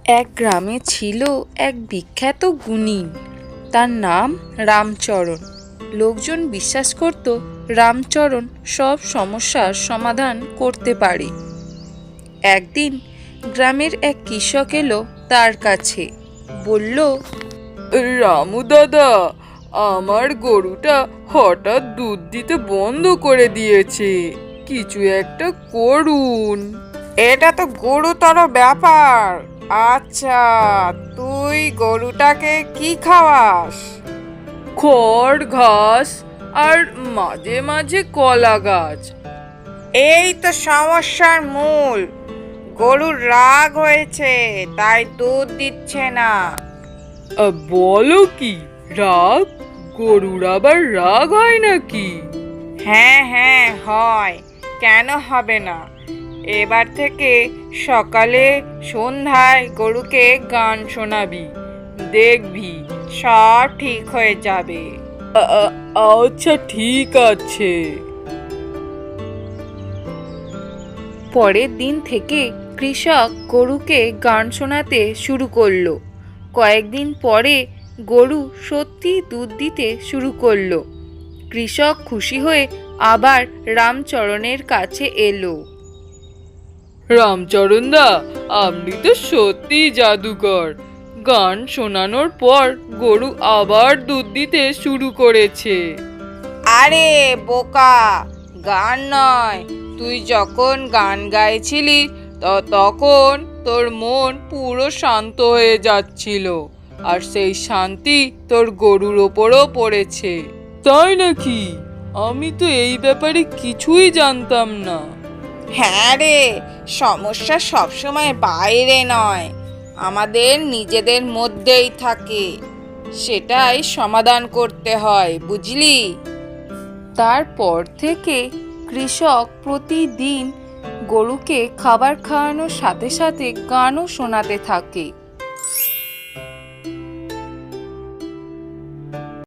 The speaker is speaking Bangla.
এক গ্রামে ছিল এক বিখ্যাত গুণী। তার নাম রামচরণ। লোকজন বিশ্বাস করত রামচরণ সব সমস্যার সমাধান করতে পারে। একদিন গ্রামের এক কৃষক এলো তার কাছে, বলল, রামু দাদা, আমার গরুটা হঠাৎ দুধ দিতে বন্ধ করে দিয়েছে, কিছু একটা করুন। এটা তো গুরুতর ব্যাপার। আচ্ছা, তুই গরুটাকে কি খাওয়াস? খড়, ঘাস আর মাঝে মাঝে কলা গাছ। এই তো সমস্যার মূল। গরুর রাগ হয়েছে, তাই দুধ দিচ্ছে না। বলো কি, রাগ? গরুর আবার রাগ হয় নাকি? হ্যাঁ হ্যাঁ হয়, কেন হবে না? এবার থেকে সকালে সন্ধ্যায় গরুকে গান শোনাবি, দেখবি সব ঠিক হয়ে যাবে। আচ্ছা, ঠিক আছে। পরের দিন থেকে কৃষক গরুকে গান শোনাতে শুরু করলো। কয়েকদিন পরে গরু সত্যি দুধ দিতে শুরু করলো। কৃষক খুশি হয়ে আবার রামচরণের কাছে এলো। রামচরণ দা, আপনি তো সত্যি জাদুকর। গান শোনানোর পর গরু আবার দুধ দিতে শুরু করেছে। আরে বোকা, গান নয়, তুই যখন গান গাইছিলি তখন তোর মন পুরো শান্ত হয়ে যাচ্ছিল, আর সেই শান্তি তোর গরুর ওপরও পড়েছে। তাই নাকি? আমি তো এই ব্যাপারে কিছুই জানতাম না। হ্যাঁ রে, সমস্যা সবসময় বাইরে নয়, আমাদের নিজেদের মধ্যেই থাকে। সেটাই সমাধান করতে হয়, বুঝলি? তারপর থেকে কৃষক প্রতিদিন গরুকে খাবার খাওয়ানোর সাথে সাথে গানও শোনাতে থাকে।